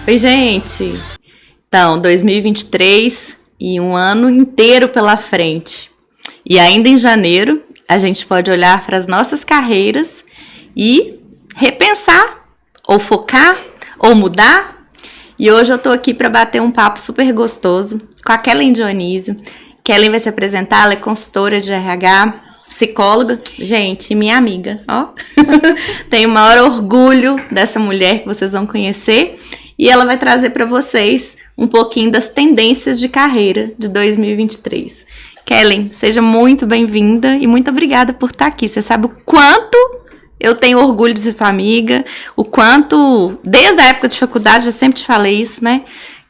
Oi, gente! Então, 2023 e um ano inteiro pela frente. E ainda em janeiro, a gente pode olhar para as nossas carreiras e repensar, ou focar, ou mudar. E hoje eu tô aqui para bater um papo super gostoso com a Kellen Dionísio. Kellen vai se apresentar, ela é consultora de RH, psicóloga, gente, minha amiga, ó. Tenho o maior orgulho dessa mulher que vocês vão conhecer. E ela vai trazer para vocês um pouquinho das tendências de carreira de 2023. Kellen, seja muito bem-vinda e muito obrigada por estar aqui. Você sabe o quanto eu tenho orgulho de ser sua amiga, o quanto, desde a época de faculdade, eu sempre te falei isso, né?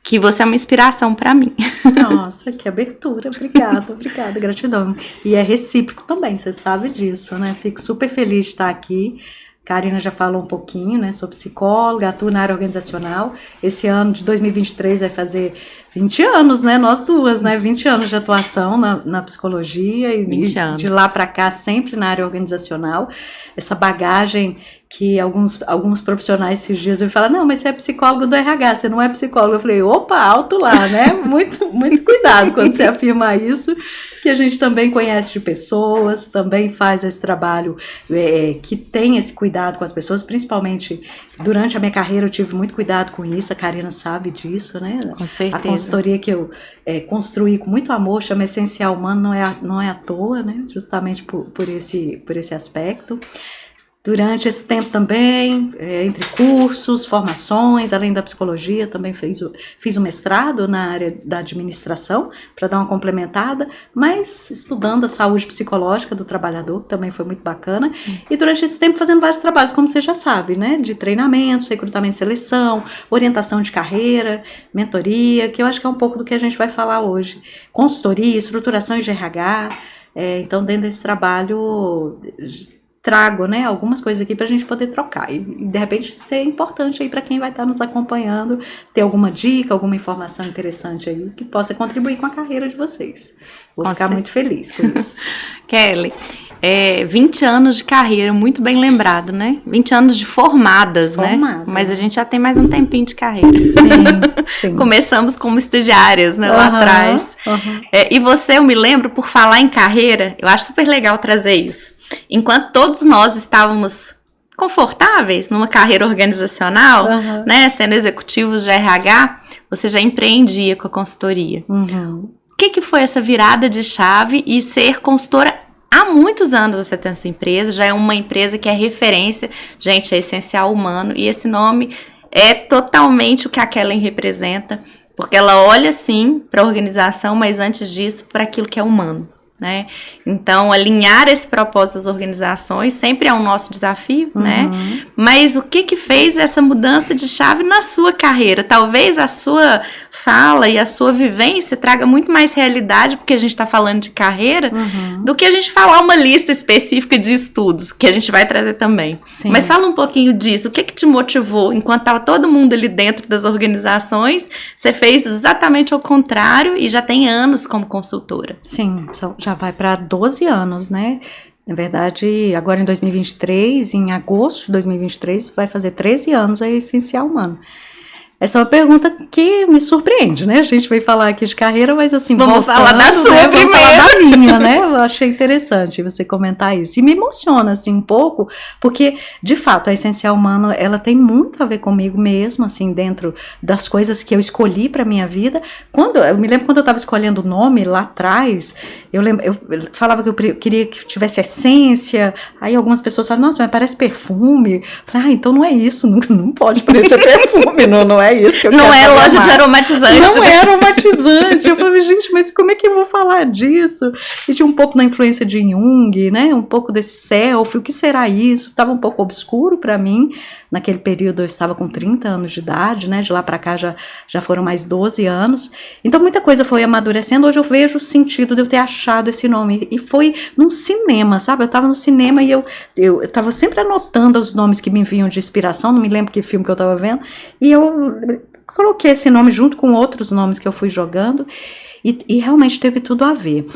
Que você é uma inspiração para mim. Nossa, que abertura. Obrigada, gratidão. E é recíproco também, você sabe disso, né? Fico super feliz de estar aqui. Karina já falou um pouquinho, né? Sou psicóloga, atuo na área organizacional. Esse ano de 2023 vai fazer 20 anos, né? Nós duas, né? 20 anos de atuação na psicologia e 20 anos. De lá para cá sempre na área organizacional. Essa bagagem que alguns profissionais esses dias me falam, não, mas você é psicólogo do RH, você não é psicólogo. Eu falei, opa, alto lá, né? Muito cuidado quando você afirma isso, que a gente também conhece de pessoas, também faz esse trabalho que tem esse cuidado com as pessoas, principalmente durante a minha carreira eu tive muito cuidado com isso, a Karina sabe disso, né? Com certeza. A consultoria que eu construí com muito amor, chama Essencial Humano, não é à toa, né? Justamente por esse aspecto. Durante esse tempo também, entre cursos, formações, além da psicologia, também fiz um mestrado na área da administração, para dar uma complementada, mas estudando a saúde psicológica do trabalhador, que também foi muito bacana, e durante esse tempo fazendo vários trabalhos, como você já sabe, né, de treinamentos, recrutamento e seleção, orientação de carreira, mentoria, que eu acho que é um pouco do que a gente vai falar hoje, consultoria, estruturação de RH, então dentro desse trabalho trago, né, algumas coisas aqui para a gente poder trocar e de repente ser importante aí para quem vai estar nos acompanhando, ter alguma dica, alguma informação interessante aí que possa contribuir com a carreira de vocês. Vou ficar muito feliz com isso. Kelly, 20 anos de carreira, muito bem lembrado, né? 20 anos de formadas, né? Mas a gente já tem mais um tempinho de carreira. Sim. Começamos como estagiárias, né, lá atrás. E você, eu me lembro, por falar em carreira, eu acho super legal trazer isso. Enquanto todos nós estávamos confortáveis numa carreira organizacional, né, sendo executivos de RH, você já empreendia com a consultoria. O que foi essa virada de chave e ser consultora? Há muitos anos você tem a sua empresa, já é uma empresa que é referência, gente, é Essencial Humano, e esse nome é totalmente o que a Kellen representa, porque ela olha sim para a organização, mas antes disso para aquilo que é humano. Né? Então, alinhar esse propósito das organizações sempre é um nosso desafio, né? Mas o que fez essa mudança de chave na sua carreira? Talvez a sua fala e a sua vivência traga muito mais realidade, porque a gente está falando de carreira, do que a gente falar uma lista específica de estudos, que a gente vai trazer também. Sim. Mas fala um pouquinho disso, o que te motivou? Enquanto estava todo mundo ali dentro das organizações, você fez exatamente ao contrário e já tem anos como consultora. Sim, já vai para 12 anos, né? Na verdade, agora em 2023, em agosto de 2023, vai fazer 13 anos a Essencial Humano. Essa é uma pergunta que me surpreende, né? A gente vai falar aqui de carreira, mas assim... Vamos falar da sua primeiro. Vamos falar da minha, né? Eu achei interessante você comentar isso. E me emociona, assim, um pouco, porque, de fato, a Essencial Humano, ela tem muito a ver comigo mesmo, assim, dentro das coisas que eu escolhi para minha vida. Eu me lembro quando eu estava escolhendo o nome lá atrás, eu falava que eu queria que tivesse essência, aí algumas pessoas falam, nossa, mas parece perfume. Eu falei, então não é isso, não pode parecer perfume, não é isso que eu quero. Não é loja de aromatizante. Não é aromatizante. Eu falei, gente, mas como é que eu vou falar disso? E tinha um pouco da influência de Jung, né? Um pouco desse self, o que será isso? Estava um pouco obscuro para mim. Naquele período eu estava com 30 anos de idade, né? De lá para cá já foram mais 12 anos. Então muita coisa foi amadurecendo. Hoje eu vejo o sentido de eu ter achado esse nome. E foi num cinema, sabe? Eu estava no cinema e eu estava sempre anotando os nomes que me vinham de inspiração. Não me lembro que filme que eu estava vendo. E eu coloquei esse nome junto com outros nomes que eu fui jogando. E realmente teve tudo a ver.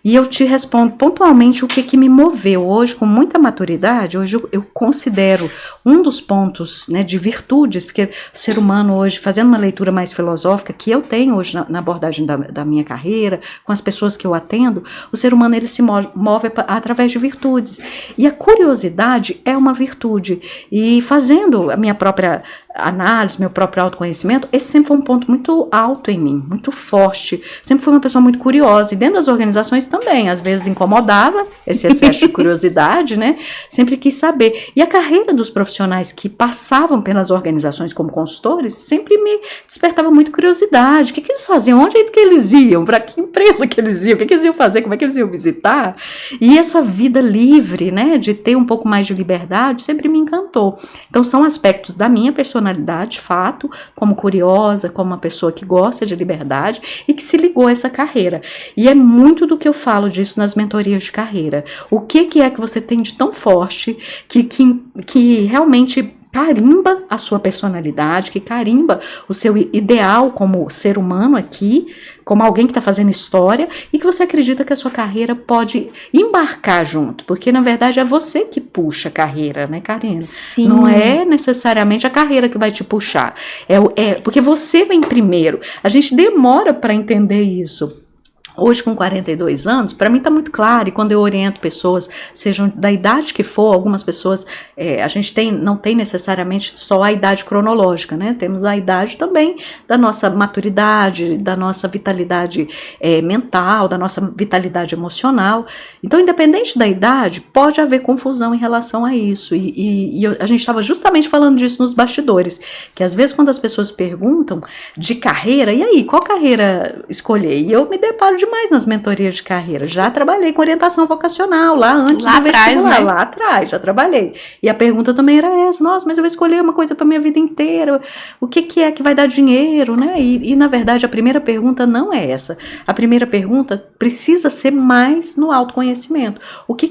E eu te respondo pontualmente o que me moveu hoje, com muita maturidade. Hoje eu considero um dos pontos, né, de virtudes, porque o ser humano hoje, fazendo uma leitura mais filosófica, que eu tenho hoje na abordagem da minha carreira, com as pessoas que eu atendo, o ser humano ele se move através de virtudes. E a curiosidade é uma virtude. E fazendo a minha própria análise, meu próprio autoconhecimento, esse sempre foi um ponto muito alto em mim, muito forte. Sempre fui uma pessoa muito curiosa, e dentro das organizações também, às vezes incomodava esse excesso de curiosidade, né? Sempre quis saber. E a carreira dos profissionais que passavam pelas organizações como consultores sempre me despertava muito curiosidade. O que eles faziam? Onde é que eles iam? Para que empresa que eles iam? O que eles iam fazer? Como é que eles iam visitar? E essa vida livre, né, de ter um pouco mais de liberdade, sempre me encantou. Então são aspectos da minha personalidade, de fato, como curiosa, como uma pessoa que gosta de liberdade e que se ligou a essa carreira. E é muito do que eu falo disso nas mentorias de carreira. O que é que você tem de tão forte que realmente carimba a sua personalidade, que carimba o seu ideal como ser humano aqui, como alguém que está fazendo história, e que você acredita que a sua carreira pode embarcar junto, porque na verdade é você que puxa a carreira, né, Karina? Sim. Não é necessariamente a carreira que vai te puxar, porque você vem primeiro. A gente demora para entender isso. Hoje, com 42 anos, para mim está muito claro, e quando eu oriento pessoas, sejam da idade que for, algumas pessoas, a gente não tem necessariamente só a idade cronológica, né? Temos a idade também da nossa maturidade, da nossa vitalidade mental, da nossa vitalidade emocional. Então, independente da idade, pode haver confusão em relação a isso. E a gente estava justamente falando disso nos bastidores, que às vezes quando as pessoas perguntam de carreira, e aí, qual carreira escolher? E eu me deparo demais nas mentorias de carreira. Já trabalhei com orientação vocacional lá antes do vestibular, né? Lá atrás, já trabalhei. E a pergunta também era essa: nossa, mas eu vou escolher uma coisa para minha vida inteira, o que é que vai dar dinheiro, né? E na verdade a primeira pergunta não é essa. A primeira pergunta precisa ser mais no autoconhecimento. O que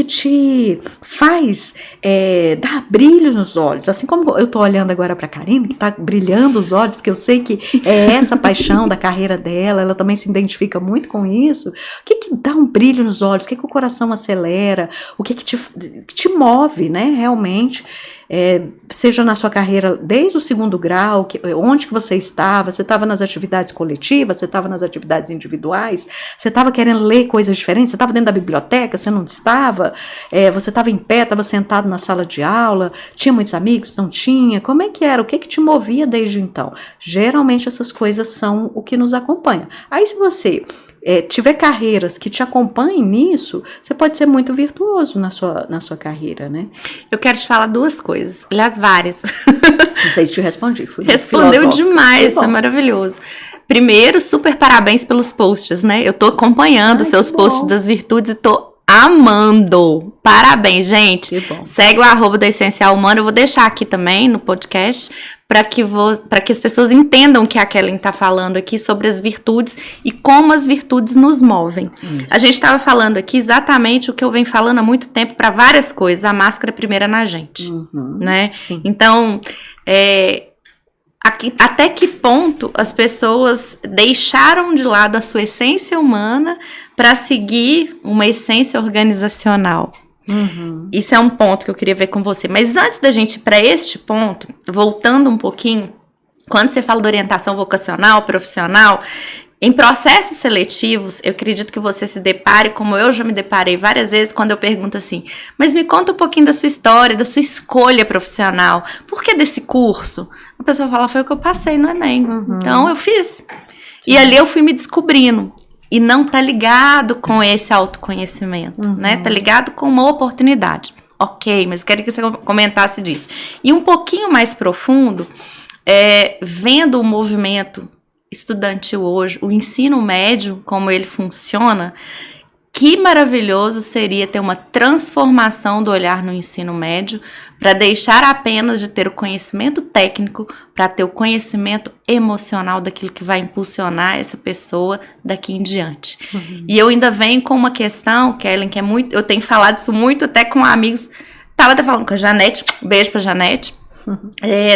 te faz dar brilho nos olhos, assim como eu tô olhando agora para a Karina, que tá brilhando os olhos, porque eu sei que é essa paixão da carreira dela, ela também se identifica muito com isso. O que dá um brilho nos olhos? O que o coração acelera? O que te move, né, realmente? Seja na sua carreira desde o 2º grau, onde que você estava nas atividades coletivas, você estava nas atividades individuais, você estava querendo ler coisas diferentes, você estava dentro da biblioteca, você não estava, você estava em pé, estava sentado na sala de aula, tinha muitos amigos, não tinha, como é que era, o que te movia desde então? Geralmente essas coisas são o que nos acompanha. Aí se você tiver carreiras que te acompanhem nisso, você pode ser muito virtuoso na sua carreira, né? Eu quero te falar 2 coisas, aliás, várias. Não sei se te respondi. Respondeu demais, foi maravilhoso. Primeiro, super parabéns pelos posts, né? Eu tô acompanhando os seus posts das virtudes e tô amando. Parabéns, gente. Segue o @da Essencial Humana. Eu vou deixar aqui também no podcast para que as pessoas entendam o que a Kellen tá falando aqui sobre as virtudes e como as virtudes nos movem. A gente estava falando aqui exatamente o que eu venho falando há muito tempo para várias coisas. A máscara primeira na gente, né? Sim. Então, até que ponto as pessoas deixaram de lado a sua essência humana para seguir uma essência organizacional? Isso é um ponto que eu queria ver com você. Mas antes da gente ir para este ponto, voltando um pouquinho, quando você fala de orientação vocacional, profissional, em processos seletivos, eu acredito que você se depare, como eu já me deparei várias vezes, quando eu pergunto assim, mas me conta um pouquinho da sua história, da sua escolha profissional, por que desse curso? A pessoa fala, foi o que eu passei no Enem, então eu fiz. Sim. E ali eu fui me descobrindo. E não tá ligado com esse autoconhecimento, né? Tá ligado com uma oportunidade. Ok, mas eu queria que você comentasse disso. E um pouquinho mais profundo, vendo o movimento estudantil hoje, o ensino médio, como ele funciona, que maravilhoso seria ter uma transformação do olhar no ensino médio para deixar apenas de ter o conhecimento técnico para ter o conhecimento emocional daquilo que vai impulsionar essa pessoa daqui em diante. E eu ainda venho com uma questão, Kellen, que é muito, eu tenho falado isso muito até com amigos, estava até falando com a Janete, beijo para Janete,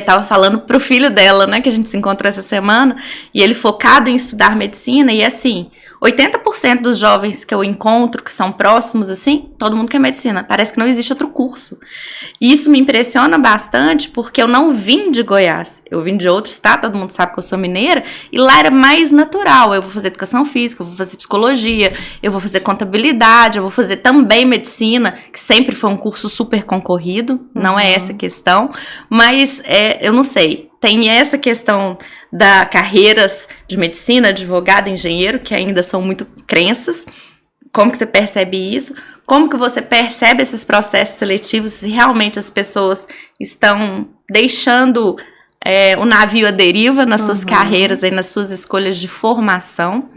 tava falando pro filho dela, né, que a gente se encontrou essa semana, e ele focado em estudar medicina, e assim, 80% dos jovens que eu encontro, que são próximos, assim, todo mundo quer medicina. Parece que não existe outro curso. E isso me impressiona bastante, porque eu não vim de Goiás. Eu vim de outro estado, todo mundo sabe que eu sou mineira, e lá era mais natural. Eu vou fazer educação física, eu vou fazer psicologia, eu vou fazer contabilidade, eu vou fazer também medicina, que sempre foi um curso super concorrido, não é essa a questão. Mas, eu não sei, tem essa questão da carreiras de medicina, advogado, engenheiro, que ainda são muito crenças. Como que você percebe isso? Como que você percebe esses processos seletivos, se realmente as pessoas estão deixando o navio à deriva nas suas carreiras, aí, nas suas escolhas de formação?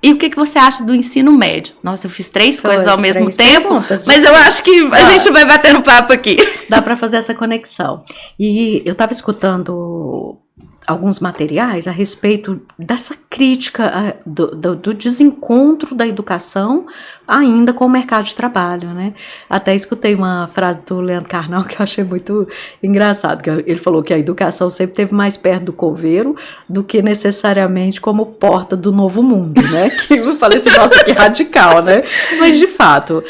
E o que você acha do ensino médio? Nossa, eu fiz 3 coisas ao mesmo tempo, mas eu acho que a gente vai batendo papo aqui. Dá para fazer essa conexão. E eu estava escutando alguns materiais a respeito dessa crítica do desencontro da educação ainda com o mercado de trabalho, né? Até escutei uma frase do Leandro Carnal que eu achei muito engraçado, que ele falou que a educação sempre esteve mais perto do coveiro do que necessariamente como porta do novo mundo, né? Que eu falei assim, nossa, que radical, né? Mas de fato,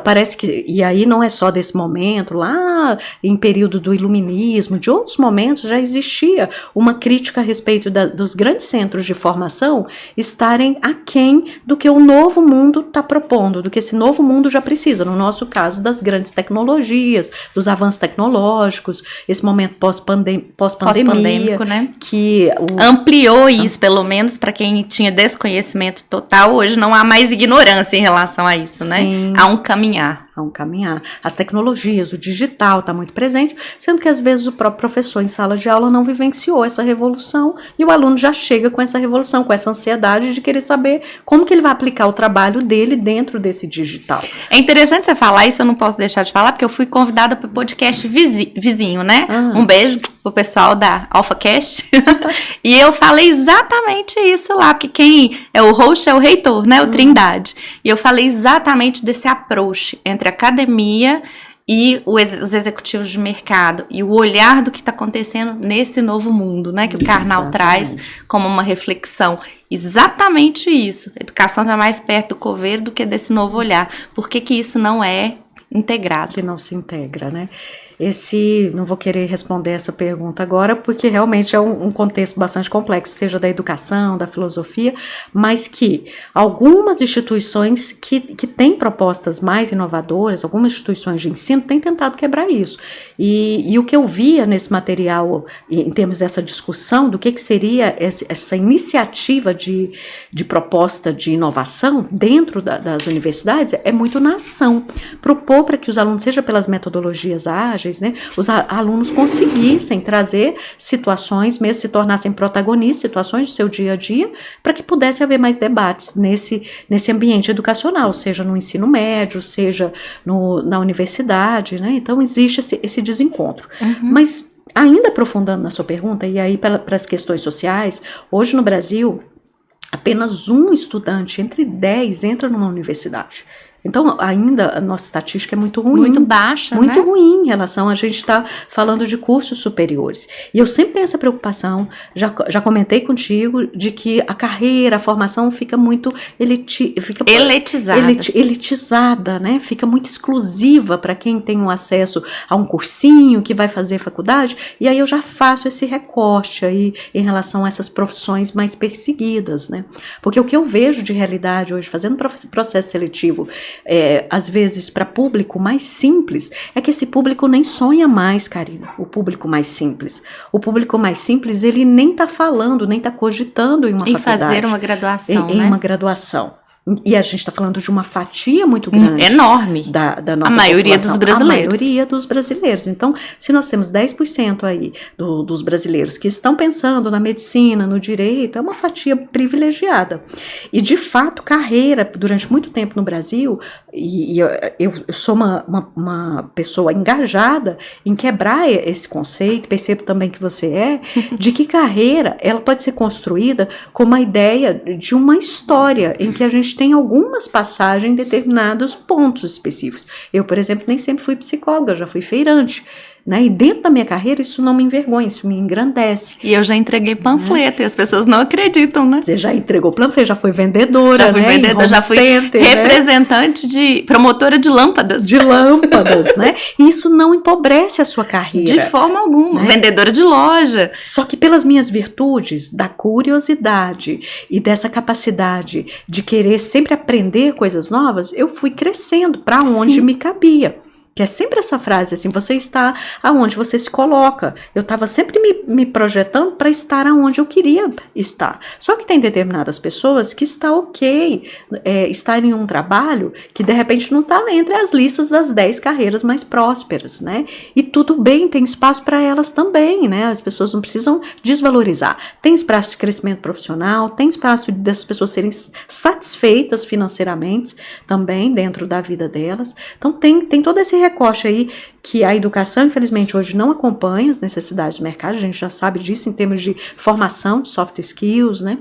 parece que, e aí não é só desse momento, lá em período do iluminismo, de outros momentos já existia uma crítica a respeito dos grandes centros de formação estarem aquém do que o novo mundo está propondo, do que esse novo mundo já precisa, no nosso caso, das grandes tecnologias, dos avanços tecnológicos, esse momento pós-pandemia, né? Que ampliou isso, pelo menos para quem tinha desconhecimento total. Hoje não há mais ignorância em relação a isso, né? Sim. Há um caminhar. As tecnologias, o digital está muito presente, sendo que às vezes o próprio professor em sala de aula não vivenciou essa revolução e o aluno já chega com essa revolução, com essa ansiedade de querer saber como que ele vai aplicar o trabalho dele dentro desse digital. É interessante você falar isso, eu não posso deixar de falar, porque eu fui convidada para o podcast vizinho, né? Um beijo pro pessoal da AlphaCast. E eu falei exatamente isso lá, porque quem é o host é o reitor, né? O Trindade. E eu falei exatamente desse approach entre a academia e os executivos de mercado, e o olhar do que está acontecendo nesse novo mundo, né, que o Karnal traz como uma reflexão. Exatamente isso. A educação está mais perto do coveiro do que desse novo olhar. Por que isso não é integrado? Que não se integra, né? Não vou querer responder essa pergunta agora, porque realmente é um contexto bastante complexo, seja da educação, da filosofia, mas que algumas instituições que têm propostas mais inovadoras, algumas instituições de ensino têm tentado quebrar isso. E o que eu via nesse material, em termos dessa discussão, do que seria essa iniciativa de proposta de inovação dentro das universidades, é muito na ação. Propor para que os alunos, seja pelas metodologias ágeis, né, os alunos conseguissem trazer situações, mesmo se tornassem protagonistas, situações do seu dia a dia, para que pudesse haver mais debates nesse ambiente educacional, seja no ensino médio, seja na universidade, né? Então existe esse desencontro. Mas ainda aprofundando na sua pergunta, e aí para as questões sociais, hoje no Brasil, apenas um estudante entre 10 entra numa universidade. Então, ainda a nossa estatística é muito ruim. Muito baixa, muito ruim em relação a gente estar falando de cursos superiores. E eu sempre tenho essa preocupação, já comentei contigo, de que a carreira, a formação fica muito elitizada, né? Fica muito exclusiva para quem tem um acesso a um cursinho, que vai fazer faculdade. E aí eu já faço esse recorte aí em relação a essas profissões mais perseguidas, né? Porque o que eu vejo de realidade hoje, fazendo processo seletivo, às vezes para público mais simples, é que esse público nem sonha mais, Karina, o público mais simples. O público mais simples, ele nem está falando, nem está cogitando em uma faculdade. Em fazer uma graduação, em uma graduação. E a gente está falando de uma fatia muito grande. Enorme. Da nossa a maioria dos brasileiros. A maioria dos brasileiros. Então, se nós temos 10% aí dos brasileiros que estão pensando na medicina, no direito, é uma fatia privilegiada. E, de fato, carreira, durante muito tempo no Brasil, e eu sou uma pessoa engajada em quebrar esse conceito, percebo também que você de que carreira, ela pode ser construída como uma ideia de uma história em que a gente tem algumas passagens em determinados pontos específicos. Eu, por exemplo, nem sempre fui psicóloga, já fui feirante. né? E dentro da minha carreira, isso não me envergonha, isso me engrandece. E eu já entreguei panfleto, e as pessoas não acreditam, né? Você já entregou panfleto, já foi vendedora, já fui né? vendedora, já fui center, representante de promotora de lâmpadas. De lâmpadas, né? E isso não empobrece a sua carreira. De forma alguma. Né? Vendedora de loja. Só que pelas minhas virtudes, da curiosidade e dessa capacidade de querer sempre aprender coisas novas, eu fui crescendo para onde me cabia. Que é sempre essa frase assim, você está aonde você se coloca. Eu estava sempre me projetando para estar aonde eu queria estar. Só que tem determinadas pessoas que está ok estar em um trabalho que de repente não está entre as listas das 10 carreiras mais prósperas, né? E tudo bem, tem espaço para elas também, né? As pessoas não precisam desvalorizar. Tem espaço de crescimento profissional, tem espaço dessas pessoas serem satisfeitas financeiramente também dentro da vida delas. Então tem todo esse recorte aí que a educação, infelizmente, hoje não acompanha as necessidades do mercado, a gente já sabe disso em termos de formação, de soft skills, né?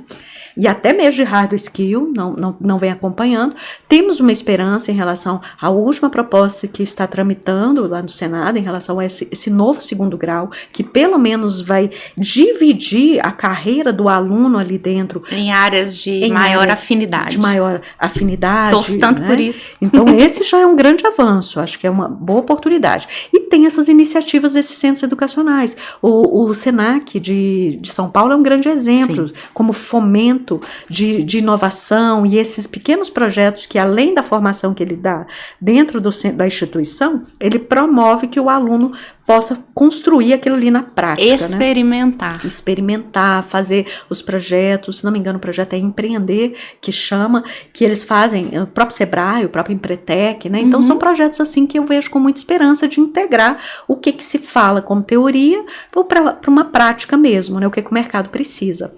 E até mesmo de hard skill, não vem acompanhando. Temos uma esperança em relação à última proposta que está tramitando lá no Senado, em relação a esse novo segundo grau, que pelo menos vai dividir a carreira do aluno ali dentro. Em áreas de maior afinidade. De maior afinidade. Torço tanto, né? Por isso. Então esse já é um grande avanço, acho que é uma boa oportunidade. E tem essas iniciativas desses centros educacionais. O SENAC de São Paulo é um grande exemplo, como fomento de inovação e esses pequenos projetos que, além da formação que ele dá dentro da instituição, ele promove que o aluno possa construir aquilo ali na prática. Experimentar. Né? Experimentar, fazer os projetos, se não me engano o projeto é Empreender, que chama, que eles fazem, o próprio Sebrae, o próprio Empretec, né? Então são projetos assim que eu vejo com muita esperança de integrar o que se fala como teoria para uma prática mesmo, né? O que o mercado precisa.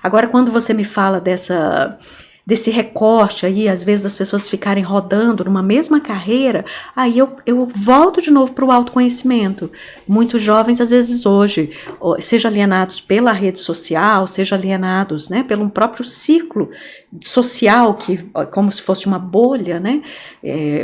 Agora, quando você me fala desse recorte aí, às vezes das pessoas ficarem rodando numa mesma carreira, aí eu volto de novo para o autoconhecimento. Muitos jovens, às vezes hoje, seja alienados pela rede social, seja alienados, né, pelo próprio ciclo social, que como se fosse uma bolha, né,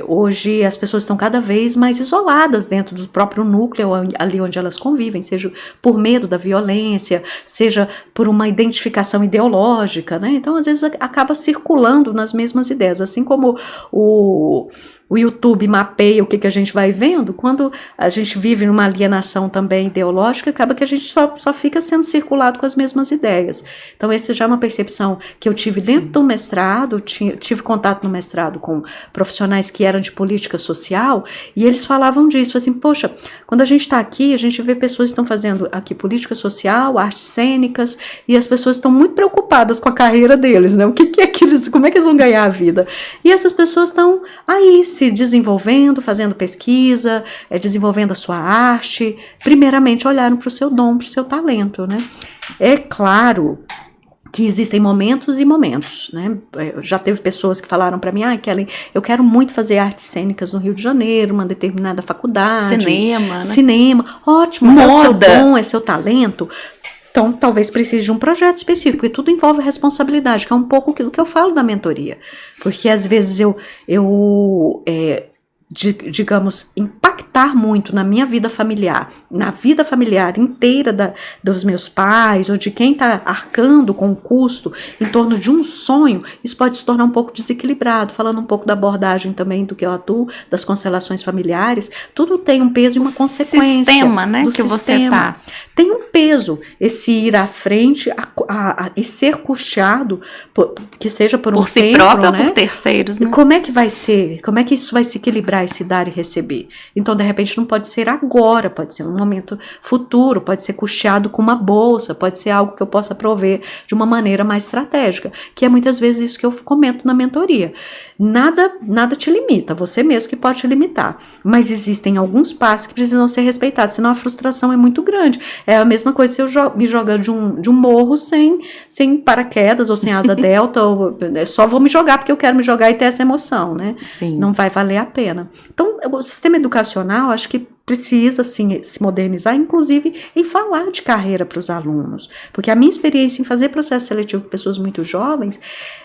hoje as pessoas estão cada vez mais isoladas dentro do próprio núcleo, ali onde elas convivem, seja por medo da violência, seja por uma identificação ideológica, né, então às vezes acaba circulando nas mesmas ideias, assim como o YouTube mapeia o que a gente vai vendo, quando a gente vive numa alienação também ideológica, acaba que a gente só fica sendo circulado com as mesmas ideias. Então essa já é uma percepção que eu tive dentro do mestrado, tive contato no mestrado com profissionais que eram de política social, e eles falavam disso, assim, poxa, quando a gente está aqui, a gente vê pessoas que estão fazendo aqui política social, artes cênicas, e as pessoas estão muito preocupadas com a carreira deles, né? O que é que eles, como é que eles vão ganhar a vida? E essas pessoas estão aí, se desenvolvendo, fazendo pesquisa, desenvolvendo a sua arte, primeiramente olharam para o seu dom, para o seu talento, né? É claro que existem momentos e momentos, né? Já teve pessoas que falaram para mim, Kelly, eu quero muito fazer artes cênicas no Rio de Janeiro, uma determinada faculdade. Cinema, né? Cinema, ótimo, moda. É o seu dom, é seu talento. Então, talvez precise de um projeto específico, porque tudo envolve responsabilidade, que é um pouco aquilo que eu falo da mentoria. Porque, às vezes, digamos, impactar muito na minha vida familiar, na vida familiar inteira dos meus pais, ou de quem está arcando com o custo em torno de um sonho, isso pode se tornar um pouco desequilibrado. Falando um pouco da abordagem também do que eu atuo, das constelações familiares, tudo tem um peso e uma consequência. Sistema, né, que você está. Tem um peso, esse ir à frente e ser custeado, que seja por um tempo, si próprio, né? Ou por terceiros, né? Como é que vai ser? Como é que isso vai se equilibrar, esse dar e receber? Então, de repente, não pode ser agora, pode ser um momento futuro, pode ser custeado com uma bolsa, pode ser algo que eu possa prover de uma maneira mais estratégica, que é muitas vezes isso que eu comento na mentoria. Nada te limita, você mesmo que pode te limitar, mas existem alguns passos que precisam ser respeitados, senão a frustração é muito grande. É a mesma coisa se eu me jogar de um morro sem paraquedas ou sem asa delta, ou só vou me jogar porque eu quero me jogar e ter essa emoção, né? Sim. Não vai valer a pena. bacana. Então, o sistema educacional, acho que precisa, sim, se modernizar, inclusive em falar de carreira para os alunos. Porque a minha experiência em fazer processo seletivo com pessoas muito jovens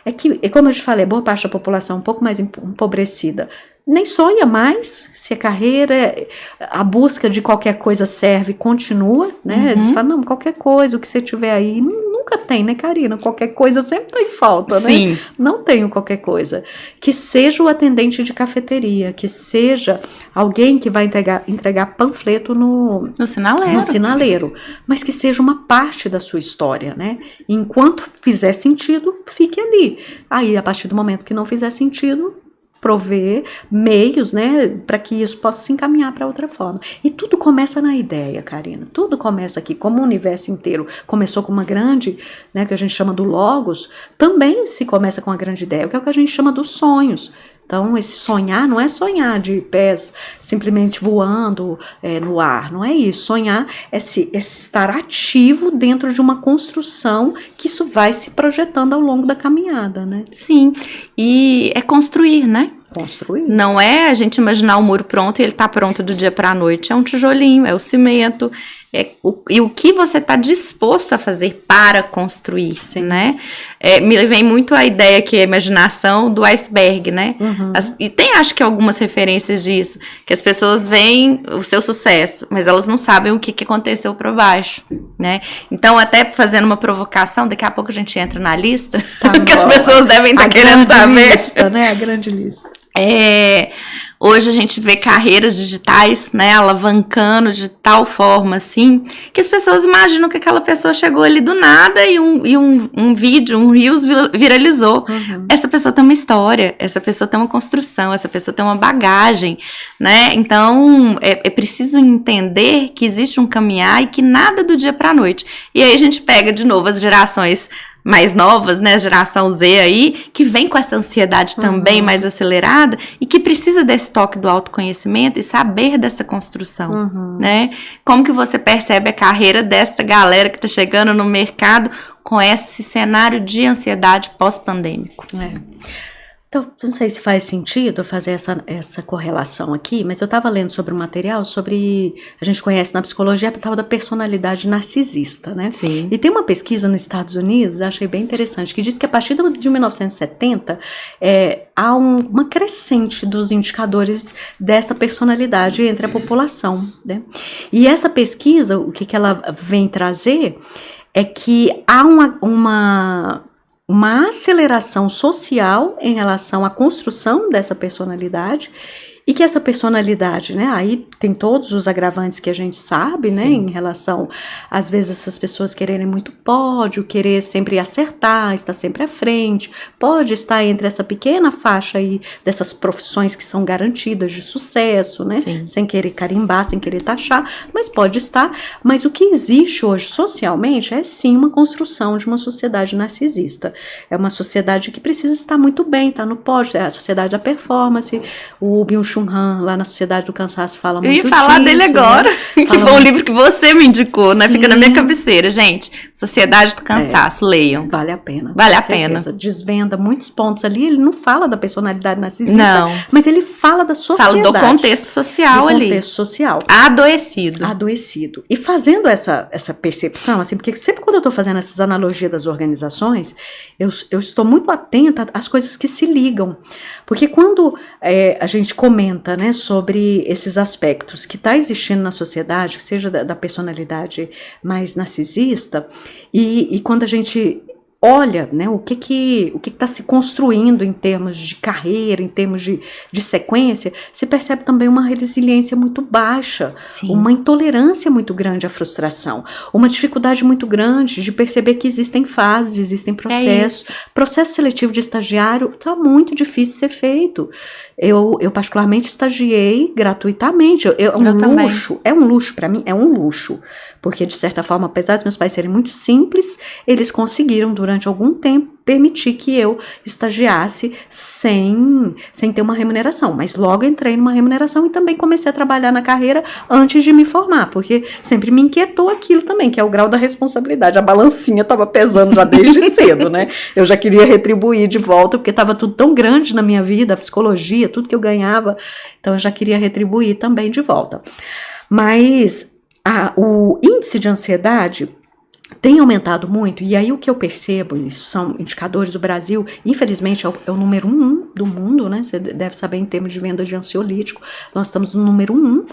é que, como eu te falei, boa parte da população um pouco mais empobrecida nem sonha mais se a carreira, a busca de qualquer coisa serve, continua, né? Eles falam, não, qualquer coisa, o que você tiver aí, nunca tem, né, Karina? Qualquer coisa sempre tem falta, né? Sim. Não tenho qualquer coisa. Que seja o atendente de cafeteria, que seja alguém que vai entregar panfleto no sinaleiro, mas que seja uma parte da sua história, né? Enquanto fizer sentido, fique ali. Aí, a partir do momento que não fizer sentido, prover meios, né, para que isso possa se encaminhar para outra forma. E tudo começa na ideia, Karina. Tudo começa aqui. Como o universo inteiro começou com uma grande, né, que a gente chama do logos, também se começa com uma grande ideia, que é o que a gente chama dos sonhos. Então, esse sonhar não é sonhar de pés simplesmente voando no ar, não é isso. Sonhar é estar ativo dentro de uma construção que isso vai se projetando ao longo da caminhada, né? Sim, e é construir, né? Construir. Não é a gente imaginar o muro pronto e ele tá pronto do dia para a noite. É um tijolinho, é o cimento. E o que você está disposto a fazer para construir, sim, né? Me vem muito a ideia que a imaginação do iceberg, né? E tem, acho que, algumas referências disso, que as pessoas veem o seu sucesso, mas elas não sabem o que aconteceu por baixo, né? Então, até fazendo uma provocação, daqui a pouco a gente entra na lista, que as pessoas devem estar querendo saber. Lista, né? A grande lista. Hoje a gente vê carreiras digitais, né, alavancando de tal forma, assim, que as pessoas imaginam que aquela pessoa chegou ali do nada e um vídeo, um Reels viralizou. Essa pessoa tem uma história, essa pessoa tem uma construção, essa pessoa tem uma bagagem, né? Então, é preciso entender que existe um caminhar e que nada do dia para a noite. E aí a gente pega de novo as gerações mais novas, né, geração Z aí, que vem com essa ansiedade também mais acelerada e que precisa desse toque do autoconhecimento e saber dessa construção, né? Como que você percebe a carreira dessa galera que tá chegando no mercado com esse cenário de ansiedade pós-pandêmico? Então, não sei se faz sentido fazer essa correlação aqui, mas eu estava lendo sobre um material a gente conhece na psicologia a tal da personalidade narcisista, né? Sim. E tem uma pesquisa nos Estados Unidos, achei bem interessante, que diz que a partir de 1970 há uma crescente dos indicadores dessa personalidade entre a população, né? E essa pesquisa, o que ela vem trazer é que há uma aceleração social em relação à construção dessa personalidade e que essa personalidade, né, aí tem todos os agravantes que a gente sabe, né, em relação, às vezes, essas pessoas quererem muito pódio, querer sempre acertar, estar sempre à frente, pode estar entre essa pequena faixa aí dessas profissões que são garantidas de sucesso, né, sem querer carimbar, sem querer taxar, mas pode estar, mas o que existe hoje socialmente é sim uma construção de uma sociedade narcisista, é uma sociedade que precisa estar muito bem, tá no pódio, é a sociedade da performance, o Byung-Chul Han, lá na Sociedade do Cansaço, fala muito disso. Eu ia falar dele agora, né? Que foi um livro que você me indicou, né? Fica na minha cabeceira. Gente, Sociedade do Cansaço, leiam. Vale a pena. Vale a pena. Desvenda muitos pontos ali, ele não fala da personalidade narcisista, não, mas ele fala da sociedade. Fala do contexto social ali. Do contexto social. Adoecido. E fazendo essa percepção, assim, porque sempre quando eu estou fazendo essas analogias das organizações, eu estou muito atenta às coisas que se ligam. Porque quando a gente comenta, né, sobre esses aspectos que está existindo na sociedade, que seja da personalidade mais narcisista, e quando a gente olha, né, o que está se construindo em termos de carreira, em termos de sequência, se percebe também uma resiliência muito baixa, uma intolerância muito grande à frustração, uma dificuldade muito grande de perceber que existem fases, existem processos. Processo seletivo de estagiário está muito difícil de ser feito. Eu particularmente estagiei gratuitamente. É um luxo para mim, é um luxo. porque de certa forma, apesar dos meus pais serem muito simples, eles conseguiram durante algum tempo permitir que eu estagiasse sem ter uma remuneração, mas logo entrei numa remuneração e também comecei a trabalhar na carreira antes de me formar, porque sempre me inquietou aquilo também, que é o grau da responsabilidade, a balancinha estava pesando já desde cedo, né, eu já queria retribuir de volta, porque estava tudo tão grande na minha vida, a psicologia, tudo que eu ganhava, então eu já queria retribuir também de volta, mas o índice de ansiedade tem aumentado muito, e aí o que eu percebo, isso são indicadores do Brasil, infelizmente é o número 1 do mundo, né, você deve saber em termos de venda de ansiolítico, nós estamos no número 1,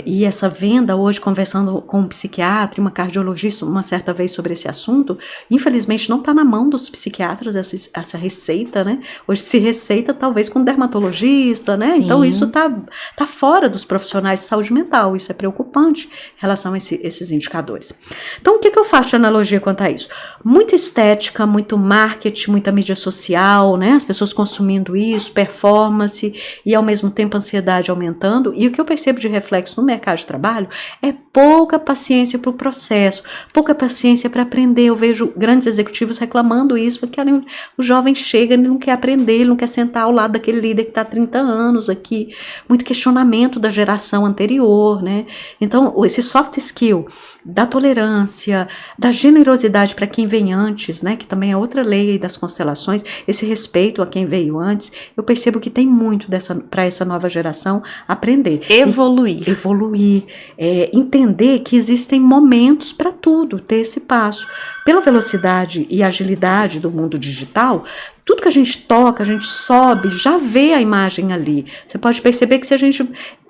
e essa venda hoje, conversando com um psiquiatra e uma cardiologista uma certa vez sobre esse assunto, infelizmente não está na mão dos psiquiatras essa receita, né, hoje se receita talvez com um dermatologista, né, então isso tá fora dos profissionais de saúde mental, isso é preocupante em relação a esses indicadores. Então o que eu faço de analogia quanto a isso? Muita estética, muito marketing, muita mídia social, né? As pessoas consumindo isso, performance e ao mesmo tempo ansiedade aumentando. E o que eu percebo de reflexo no mercado de trabalho é pouca paciência para o processo, pouca paciência para aprender. Eu vejo grandes executivos reclamando isso, porque o jovem chega, ele não quer aprender, ele não quer sentar ao lado daquele líder que está há 30 anos aqui. Muito questionamento da geração anterior, né? Então, esse soft skill da tolerância, da generosidade para quem vem antes, né, que também é outra lei das constelações, esse respeito a quem veio antes, eu percebo que tem muito para essa nova geração aprender. Evoluir. Entender que existem momentos para tudo, ter esse passo. Pela velocidade e agilidade do mundo digital, tudo que a gente toca, a gente sobe, já vê a imagem ali. Você pode perceber que se a gente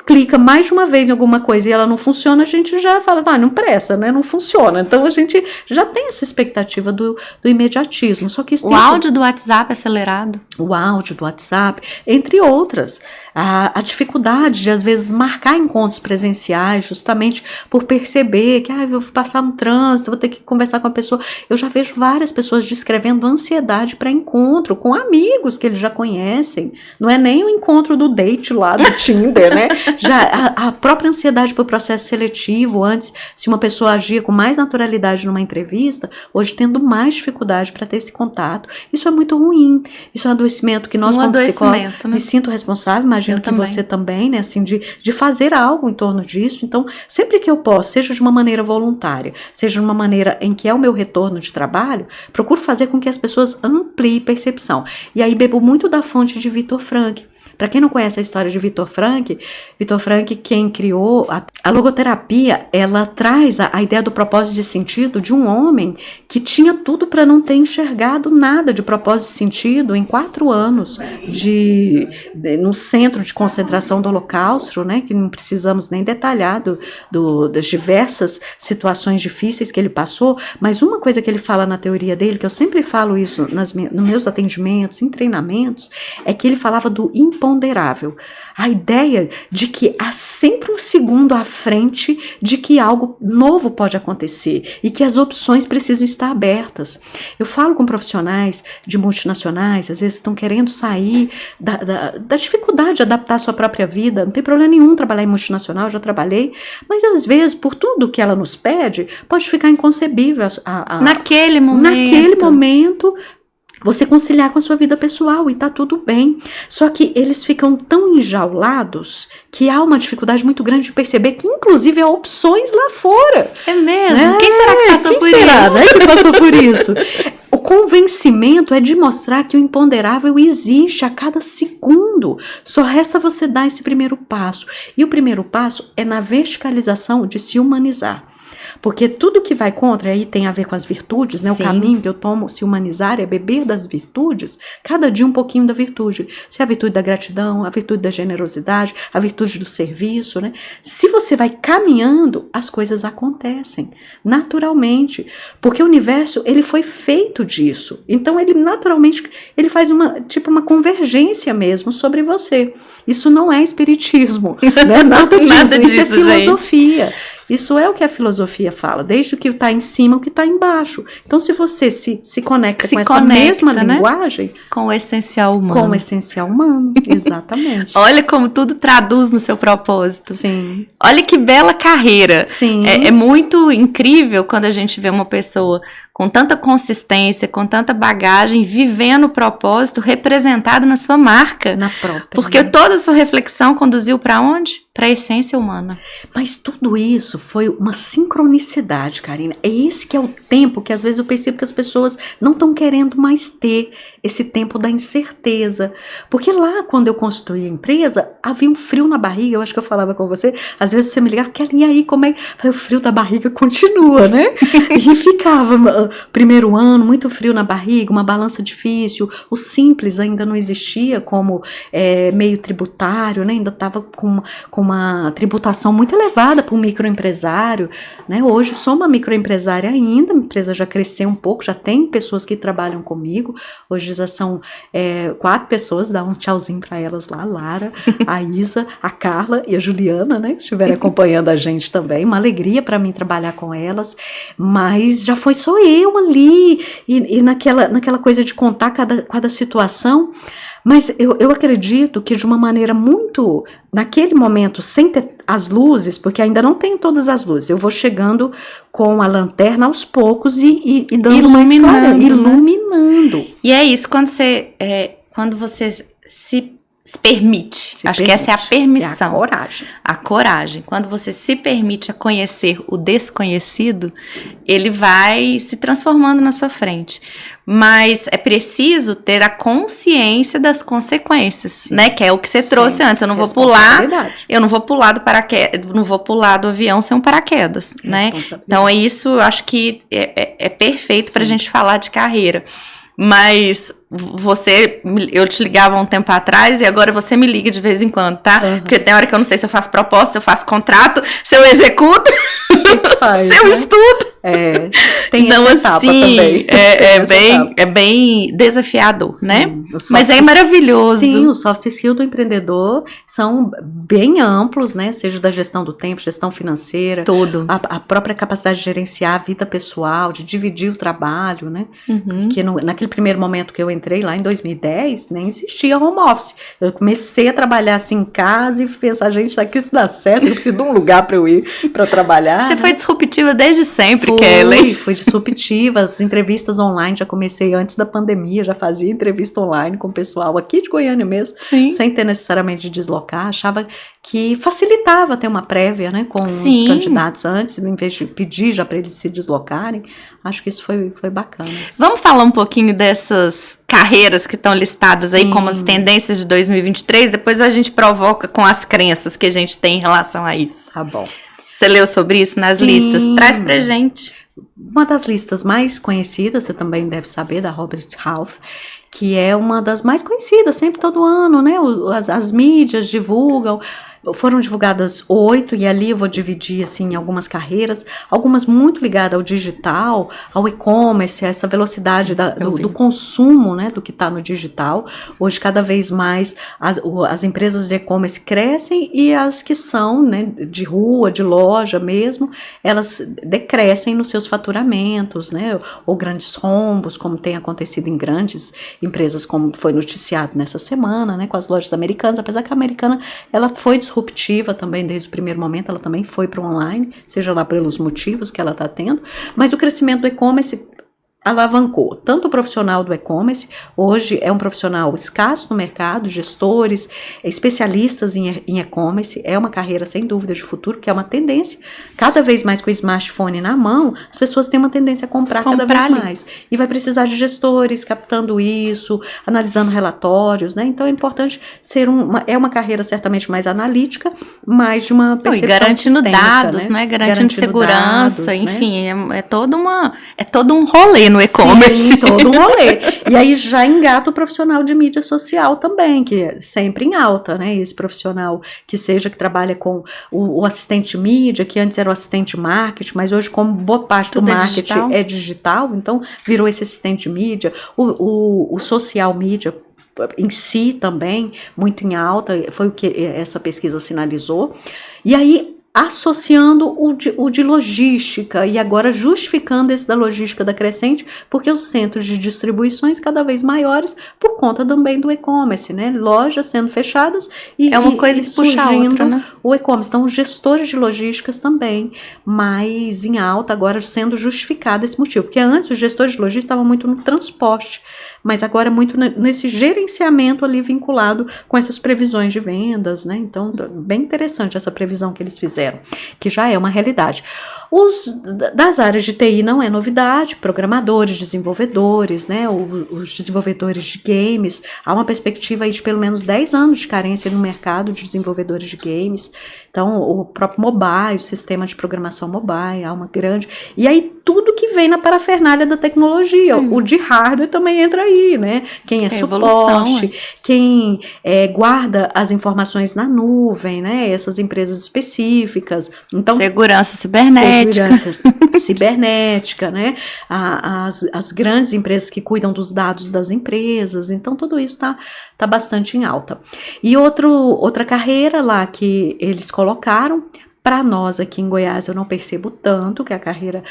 clica mais de uma vez em alguma coisa e ela não funciona, a gente já fala, não presta, né? Não funciona. Então a gente já tem essa expectativa do imediatismo. Só que isso o áudio do WhatsApp acelerado. O áudio do WhatsApp, entre outras. A dificuldade de, às vezes, marcar encontros presenciais, justamente por perceber que eu vou passar no trânsito, vou ter que conversar com a pessoa. Eu já vejo várias pessoas descrevendo ansiedade para encontro com amigos que eles já conhecem. Não é nem o encontro do date lá do Tinder, né? Já a própria ansiedade por processo seletivo, antes, se uma pessoa agia com mais naturalidade numa entrevista, hoje tendo mais dificuldade para ter esse contato. Isso é muito ruim. Isso é um adoecimento que nós, como psicólogo, me sinto responsável, imagino que você também, né, assim, de fazer algo em torno disso. Então, sempre que eu posso, seja de uma maneira voluntária, seja de uma maneira em que é o meu retorno de trabalho, procuro fazer com que as pessoas ampliem percepção. E aí bebo muito da fonte de Viktor Frankl. Para quem não conhece a história de Viktor Frankl, quem criou a logoterapia, ela traz a ideia do propósito de sentido de um homem que tinha tudo para não ter enxergado nada de propósito de sentido em 4 anos no centro de concentração do Holocausto, né, que não precisamos nem detalhar das diversas situações difíceis que ele passou, mas uma coisa que ele fala na teoria dele, que eu sempre falo isso nos meus atendimentos, em treinamentos, é que ele falava do imponderável. A ideia de que há sempre um segundo à frente de que algo novo pode acontecer e que as opções precisam estar abertas. Eu falo com profissionais de multinacionais, às vezes estão querendo sair da dificuldade de adaptar a sua própria vida. Não tem problema nenhum trabalhar em multinacional, já trabalhei, mas às vezes, por tudo que ela nos pede, pode ficar inconcebível naquele momento você conciliar com a sua vida pessoal e tá tudo bem. Só que eles ficam tão enjaulados que há uma dificuldade muito grande de perceber que, inclusive, há opções lá fora. É mesmo? Quem será que passou por isso? Né, que passou por isso? O convencimento é de mostrar que o imponderável existe a cada segundo. Só resta você dar esse primeiro passo. E o primeiro passo é na verticalização de se humanizar. Porque tudo que vai contra, aí tem a ver com as virtudes, né? O caminho que eu tomo, se humanizar, é beber das virtudes, cada dia um pouquinho da virtude. Se é a virtude da gratidão, a virtude da generosidade, a virtude do serviço, né? Se você vai caminhando, as coisas acontecem, naturalmente. Porque o universo, ele foi feito disso. Então, ele naturalmente, ele faz uma convergência mesmo sobre você. Isso não é espiritismo, né? Nada disso, isso é filosofia. Isso é o que a filosofia fala, desde o que está em cima, o que está embaixo. Então, se você se conecta com essa mesma linguagem... Com o essencial humano. Com o essencial humano, exatamente. Olha como tudo traduz no seu propósito. Sim. Olha que bela carreira. Sim. É muito incrível quando a gente vê uma pessoa com tanta consistência, com tanta bagagem, vivendo o propósito representado na sua marca. Na própria. Porque toda a sua reflexão conduziu para onde? Para a essência humana. Mas tudo isso foi uma sincronicidade, Karina. É esse que é o tempo que às vezes eu percebo que as pessoas não estão querendo mais ter, esse tempo da incerteza. Porque lá, quando eu construí a empresa, havia um frio na barriga. Eu acho que eu falava com você, às vezes você me ligava, e aí, como é? Eu falei, o frio da barriga continua, né? E ficava, primeiro ano, muito frio na barriga, uma balança difícil. O simples ainda não existia como meio tributário, né? Ainda estava com uma tributação muito elevada para um microempresário, né? Hoje sou uma microempresária ainda, a empresa já cresceu um pouco, já tem pessoas que trabalham comigo, hoje já são 4 pessoas, dá um tchauzinho para elas lá, a Lara, a Isa, a Carla e a Juliana, né? Que estiverem acompanhando a gente também, uma alegria para mim trabalhar com elas, mas já foi só eu ali, e naquela coisa de contar cada situação. Mas eu acredito que de uma maneira muito, naquele momento, sem ter as luzes, porque ainda não tenho todas as luzes, eu vou chegando com a lanterna aos poucos e dando iluminando, iluminando. E é isso, quando você se permite, que essa é a permissão. É a coragem. A coragem. Quando você se permite a conhecer o desconhecido, ele vai se transformando na sua frente. Mas é preciso ter a consciência das consequências, sim, né? Que é o que você trouxe antes. Eu não vou pular do paraquedas, não vou pular do avião sem um paraquedas, né? Então isso, eu acho que é perfeito para a gente falar de carreira. Mas eu te ligava um tempo atrás e agora você me liga de vez em quando, tá? Uhum. Porque tem hora que eu não sei se eu faço proposta, se eu faço contrato, se eu executo, se eu estudo. Tem então, essa etapa também. É bem desafiador, sim, né? Mas é maravilhoso. Sim, os soft skills do empreendedor são bem amplos, né? Seja da gestão do tempo, gestão financeira. Tudo. A própria capacidade de gerenciar a vida pessoal, de dividir o trabalho, né? Uhum. Porque naquele primeiro momento que eu entrei lá em 2010, nem existia home office. Eu comecei a trabalhar assim em casa e pensar, gente, daqui isso dá certo, eu preciso de um lugar para eu ir para trabalhar. Você foi disruptiva desde sempre, Fui disruptiva, as entrevistas online, já comecei antes da pandemia, já fazia entrevista online com o pessoal aqui de Goiânia mesmo, sim, sem ter necessariamente de deslocar, achava que facilitava ter uma prévia, né, com sim, os candidatos antes, em vez de pedir já para eles se deslocarem, acho que isso foi bacana. Vamos falar um pouquinho dessas carreiras que estão listadas aí, sim, como as tendências de 2023, depois a gente provoca com as crenças que a gente tem em relação a isso. Tá bom. Você leu sobre isso nas sim, listas? Traz pra gente. Uma das listas mais conhecidas, você também deve saber, da Robert Half, que é uma das mais conhecidas, sempre todo ano, né? As mídias divulgam. Foram divulgadas 8, e ali eu vou dividir assim, em algumas carreiras, algumas muito ligadas ao digital, ao e-commerce, a essa velocidade do consumo, né, do que está no digital. Hoje, cada vez mais, as empresas de e-commerce crescem e as que são, né, de rua, de loja mesmo, elas decrescem nos seus faturamentos, né, ou grandes rombos, como tem acontecido em grandes empresas, como foi noticiado nessa semana, né, com as lojas americanas, apesar que a americana, ela foi disruptiva também desde o primeiro momento, ela também foi para o online, seja lá pelos motivos que ela está tendo, mas o crescimento do e-commerce alavancou tanto o profissional do e-commerce, hoje é um profissional escasso no mercado, gestores, especialistas em e-commerce, é uma carreira sem dúvida de futuro, que é uma tendência, cada vez mais com o smartphone na mão, as pessoas têm uma tendência a comprar cada vez mais, e vai precisar de gestores captando isso, analisando relatórios, né, então é importante ser uma carreira certamente mais analítica, mais de uma percepção garantindo dados, né, garantindo segurança, dados, enfim, né? é todo um rolê no e-commerce. Sim, todo um rolê. E aí já engata o profissional de mídia social também, que é sempre em alta, né? Esse profissional que trabalha com o assistente mídia, que antes era o assistente marketing, mas hoje, como boa parte do marketing é digital, então virou esse assistente mídia, o social mídia em si também, muito em alta, foi o que essa pesquisa sinalizou. E aí, associando o de logística e agora justificando esse da logística da Crescente, porque os centros de distribuições cada vez maiores por conta também do e-commerce, né? Lojas sendo fechadas e é uma coisa que puxa a outra, né? O e-commerce. Então, os gestores de logísticas também, mais em alta, agora sendo justificado esse motivo, porque antes os gestores de logística estavam muito no transporte, mas agora muito nesse gerenciamento ali vinculado com essas previsões de vendas, né? Então, bem interessante essa previsão que eles fizeram, que já é uma realidade. Das áreas de TI não é novidade, programadores, desenvolvedores, né? Os desenvolvedores de games, há uma perspectiva aí de pelo menos 10 anos de carência no mercado de desenvolvedores de games. Então, o próprio mobile, o sistema de programação mobile, há uma grande... E aí, tudo que vem na parafernália da tecnologia, o de hardware também entra aí, né? Quem é suporte, quem guarda as informações na nuvem, né? Essas empresas específicas. Então, segurança cibernética. Segurança cibernética, né? As grandes empresas que cuidam dos dados das empresas. Então, tudo isso tá bastante em alta. E outra carreira lá que eles colocaram, para nós aqui em Goiás eu não percebo tanto, que é a carreira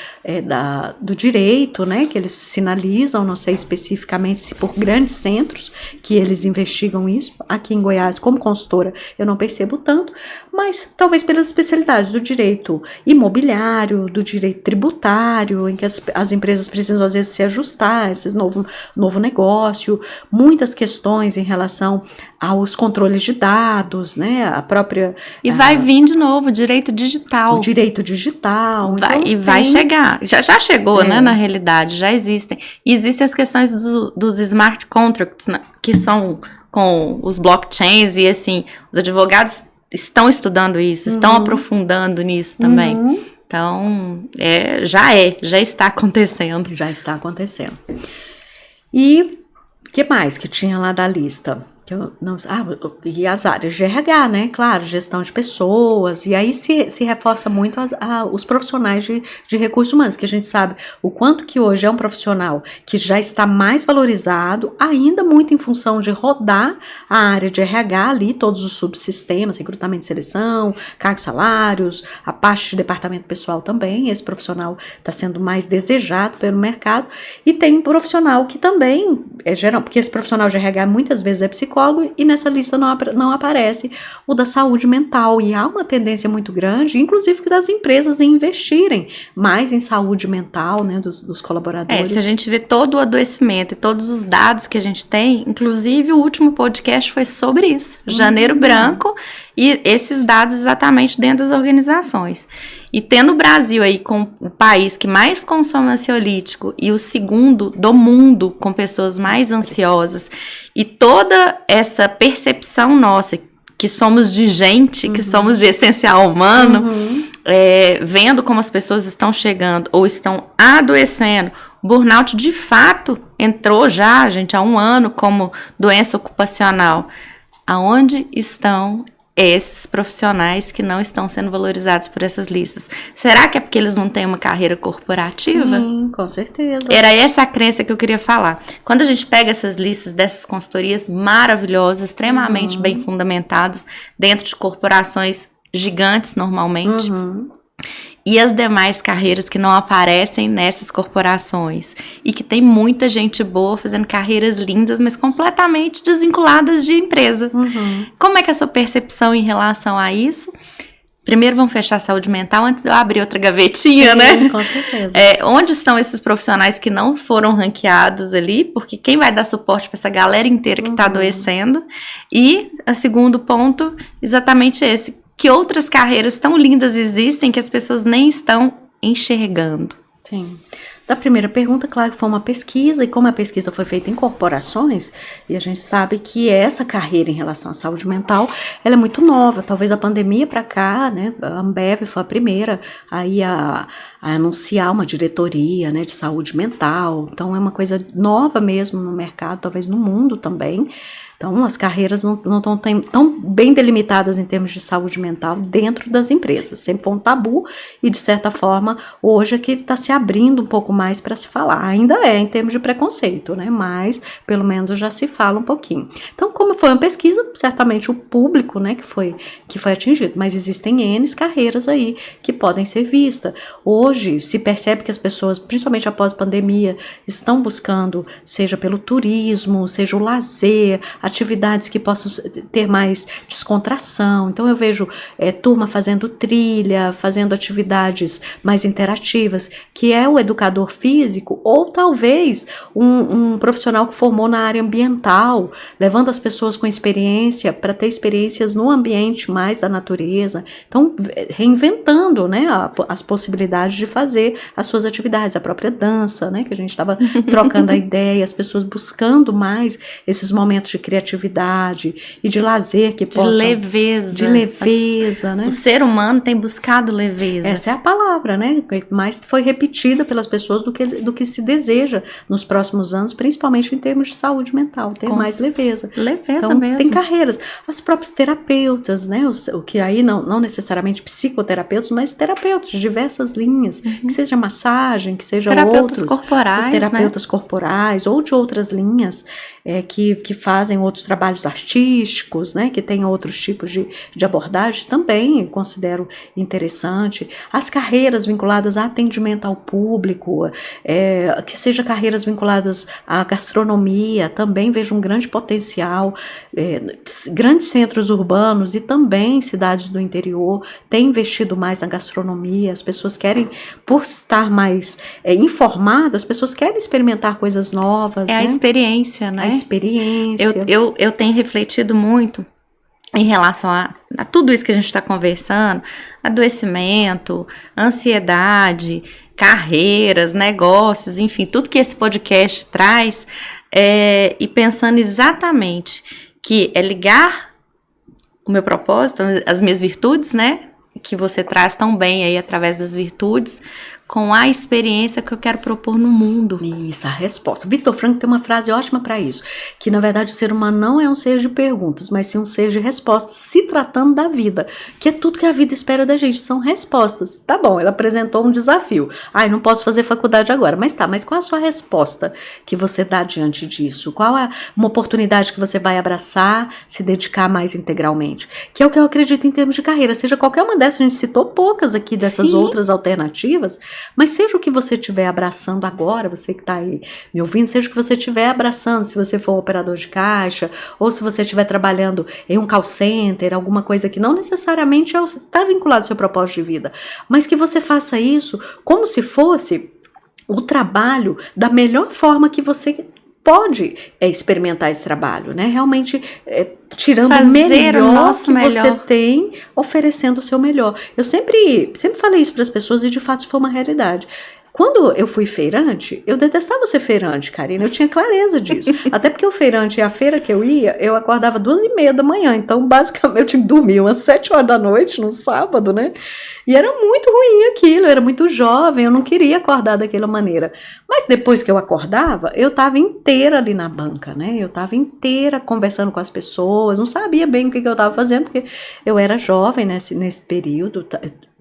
do direito, né, que eles sinalizam, não sei especificamente se por grandes centros que eles investigam isso, aqui em Goiás como consultora eu não percebo tanto, mas talvez pelas especialidades do direito imobiliário, do direito tributário, em que as empresas precisam às vezes se ajustar a esse novo negócio, muitas questões em relação aos controles de dados, né, a própria... E vai vir de novo, direito digital. O direito digital. Vai chegar. Já chegou, né, na realidade, já existem. E existem as questões dos smart contracts, né, que são com os blockchains e, assim, os advogados estão estudando isso, estão aprofundando nisso também. Então, já está acontecendo. Já está acontecendo. E o que mais que tinha lá da lista? E as áreas de RH, né? Claro, gestão de pessoas, e aí se reforça muito os profissionais de recursos humanos, que a gente sabe o quanto que hoje é um profissional que já está mais valorizado, ainda muito em função de rodar a área de RH ali, todos os subsistemas, recrutamento e seleção, cargos e salários, a parte de departamento pessoal também, esse profissional está sendo mais desejado pelo mercado, e tem um profissional que também é geral, porque esse profissional de RH muitas vezes é psicólogo, e nessa lista não aparece o da saúde mental, e há uma tendência muito grande, inclusive das empresas em investirem mais em saúde mental, né, dos colaboradores. Se a gente vê todo o adoecimento e todos os dados que a gente tem, inclusive o último podcast foi sobre isso, Janeiro Branco, e esses dados exatamente dentro das organizações. E tendo o Brasil aí com o país que mais consome ansiolítico e o segundo do mundo com pessoas mais ansiosas, e toda essa percepção nossa que somos de gente, que somos de essencial humano, vendo como as pessoas estão chegando ou estão adoecendo, burnout de fato entrou já, gente, há 1 ano como doença ocupacional. Aonde estão esses profissionais que não estão sendo valorizados por essas listas? Será que é porque eles não têm uma carreira corporativa? Sim, com certeza. Era essa a crença que eu queria falar. Quando a gente pega essas listas dessas consultorias maravilhosas, extremamente bem fundamentadas, dentro de corporações gigantes normalmente, e as demais carreiras que não aparecem nessas corporações, e que tem muita gente boa fazendo carreiras lindas, mas completamente desvinculadas de empresa. Como é que é a sua percepção em relação a isso? Primeiro vamos fechar a saúde mental antes de eu abrir outra gavetinha, sim, né? Com certeza. Onde estão esses profissionais que não foram ranqueados ali? Porque quem vai dar suporte para essa galera inteira que está adoecendo? E o segundo ponto, exatamente esse. Que outras carreiras tão lindas existem que as pessoas nem estão enxergando? Sim. Da primeira pergunta, claro que foi uma pesquisa, e como a pesquisa foi feita em corporações, e a gente sabe que essa carreira em relação à saúde mental, ela é muito nova. Talvez a pandemia para cá, né, a Ambev foi a primeira aí a anunciar uma diretoria, né, de saúde mental. Então é uma coisa nova mesmo no mercado, talvez no mundo também. Então, as carreiras não estão tão bem delimitadas em termos de saúde mental dentro das empresas. Sempre foi um tabu e, de certa forma, hoje é que está se abrindo um pouco mais para se falar. Ainda é em termos de preconceito, né? Mas, pelo menos, já se fala um pouquinho. Então, como foi uma pesquisa, certamente o público, né, que foi atingido. Mas existem N carreiras aí que podem ser vistas. Hoje, se percebe que as pessoas, principalmente após a pandemia, estão buscando, seja pelo turismo, seja o lazer, atividades que possam ter mais descontração. Então eu vejo turma fazendo trilha, fazendo atividades mais interativas, que é o educador físico, ou talvez um profissional que formou na área ambiental, levando as pessoas com experiência para ter experiências no ambiente mais da natureza. Então, reinventando, né, as possibilidades de fazer as suas atividades, a própria dança, né, que a gente estava trocando a ideia, as pessoas buscando mais esses momentos de criatividade e de lazer que possam... De leveza, né? O ser humano tem buscado leveza. Essa é a palavra, né? Mais foi repetida pelas pessoas do que se deseja nos próximos anos, principalmente em termos de saúde mental, ter mais leveza. Então, mesmo. Tem carreiras. As próprios terapeutas, né? O que aí não necessariamente psicoterapeutas, mas terapeutas de diversas linhas, que seja massagem, que seja terapeutas outros. Corporais, os terapeutas né? corporais, ou de outras linhas, que fazem outros trabalhos artísticos, né, que tem outros tipos de abordagem, também considero interessante. As carreiras vinculadas a atendimento ao público, que seja carreiras vinculadas à gastronomia, também vejo um grande potencial. Grandes centros urbanos e também cidades do interior têm investido mais na gastronomia. As pessoas querem, por estar mais informadas, as pessoas querem experimentar coisas novas. A experiência, né? A experiência. Eu tenho refletido muito em relação a tudo isso que a gente está conversando, adoecimento, ansiedade, carreiras, negócios, enfim, tudo que esse podcast traz, e pensando exatamente que é ligar o meu propósito, as minhas virtudes, né, que você traz tão bem aí através das virtudes, com a experiência que eu quero propor no mundo. Isso, a resposta. Viktor Frankl tem uma frase ótima para isso, que na verdade o ser humano não é um ser de perguntas, mas sim um ser de respostas, se tratando da vida, que é tudo que a vida espera da gente, são respostas. Tá bom, ela apresentou um desafio. Não posso fazer faculdade agora, mas qual a sua resposta que você dá diante disso? Qual é uma oportunidade que você vai abraçar, se dedicar mais integralmente? Que é o que eu acredito em termos de carreira, seja qualquer uma dessas, a gente citou poucas aqui dessas outras alternativas, mas seja o que você estiver abraçando agora, você que está aí me ouvindo, seja o que você estiver abraçando, se você for um operador de caixa, ou se você estiver trabalhando em um call center, alguma coisa que não necessariamente está vinculado ao seu propósito de vida, mas que você faça isso como se fosse o trabalho da melhor forma que você pode experimentar esse trabalho, né? Realmente tirando o melhor que você tem, oferecendo o seu melhor. Eu sempre falei isso para as pessoas e de fato isso foi uma realidade. Quando eu fui feirante, eu detestava ser feirante, Karina, eu tinha clareza disso. Até porque o feirante, a feira que eu ia, eu acordava 2h30 da manhã, então basicamente eu tinha que dormir umas 7 horas da noite, num sábado, né? E era muito ruim aquilo, eu era muito jovem, eu não queria acordar daquela maneira. Mas depois que eu acordava, eu estava inteira ali na banca, né? Eu estava inteira conversando com as pessoas, não sabia bem o que eu estava fazendo, porque eu era jovem nesse período,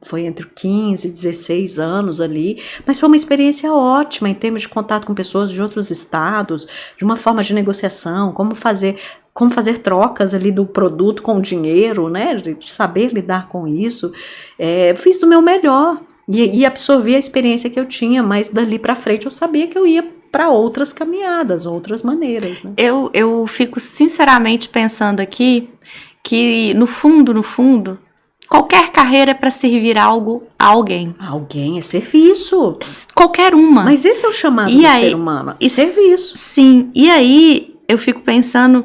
foi entre 15 e 16 anos ali, mas foi uma experiência ótima em termos de contato com pessoas de outros estados, de uma forma de negociação, como fazer trocas ali do produto com o dinheiro, né, de saber lidar com isso. Fiz do meu melhor e absorvi a experiência que eu tinha, mas dali para frente eu sabia que eu ia para outras caminhadas, outras maneiras, né? Eu fico sinceramente pensando aqui que no fundo, qualquer carreira é para servir algo a alguém. Alguém é serviço. Qualquer uma. Mas esse é o chamado do ser humano. Serviço. Sim. E aí eu fico pensando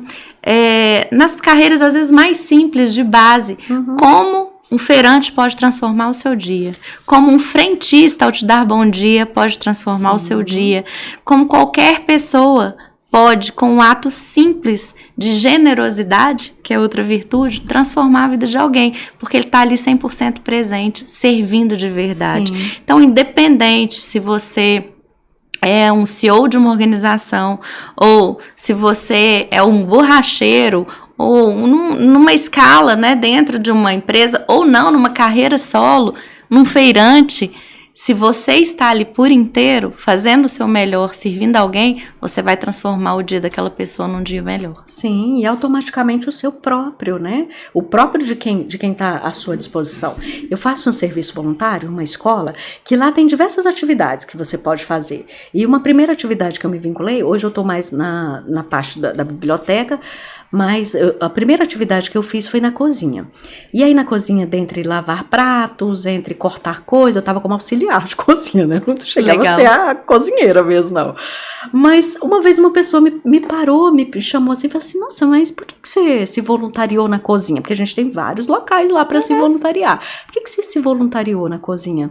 nas carreiras às vezes mais simples de base. Como um feirante pode transformar o seu dia. Como um frentista ao te dar bom dia pode transformar o seu dia. Como qualquer pessoa pode, com um ato simples de generosidade, que é outra virtude, transformar a vida de alguém, porque ele está ali 100% presente, servindo de verdade. Sim. Então, independente se você é um CEO de uma organização, ou se você é um borracheiro, ou numa escala, né, dentro de uma empresa, ou não, numa carreira solo, num feirante, se você está ali por inteiro, fazendo o seu melhor, servindo alguém, você vai transformar o dia daquela pessoa num dia melhor. Sim, e automaticamente o seu próprio, né? O próprio de quem está à sua disposição. Eu faço um serviço voluntário, uma escola, que lá tem diversas atividades que você pode fazer. E uma primeira atividade que eu me vinculei, hoje eu estou mais na parte da biblioteca, mas a primeira atividade que eu fiz foi na cozinha. E aí na cozinha, dentre lavar pratos, entre cortar coisas, eu estava como auxiliar de cozinha, né? Não chegava a ser a cozinheira mesmo, não. Mas uma vez uma pessoa me parou, me chamou assim e falou assim, nossa, mas por que você se voluntariou na cozinha? Porque a gente tem vários locais lá para se voluntariar. Por que você se voluntariou na cozinha?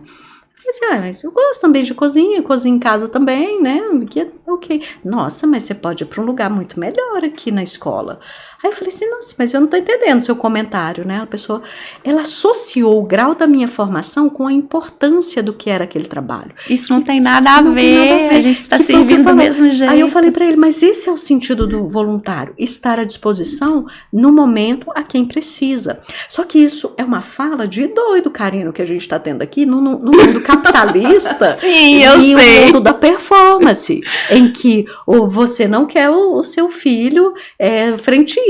Eu disse, mas eu gosto também de cozinha em casa também, né? Ok. Nossa, mas você pode ir para um lugar muito melhor aqui na escola. Aí eu falei assim, nossa, mas eu não estou entendendo o seu comentário, né? A pessoa, ela associou o grau da minha formação com a importância do que era aquele trabalho. Isso não tem nada a ver, a gente está servindo do mesmo jeito. Aí eu falei para ele, mas esse é o sentido do voluntário, estar à disposição no momento a quem precisa. Só que isso é uma fala de doido, Karina, que a gente está tendo aqui no mundo capitalista. Sim, eu sei. E o mundo da performance, em que você não quer o seu filho frentista,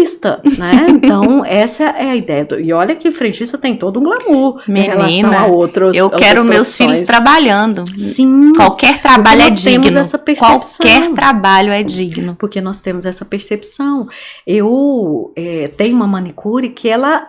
né? Então, essa é a ideia. E olha que frentista tem todo um glamour. Menina, em relação a outros. Eu quero meus filhos trabalhando. Sim. Qualquer trabalho é digno. Temos essa percepção. Qualquer trabalho é digno. Porque nós temos essa percepção. Eu tenho uma manicure que ela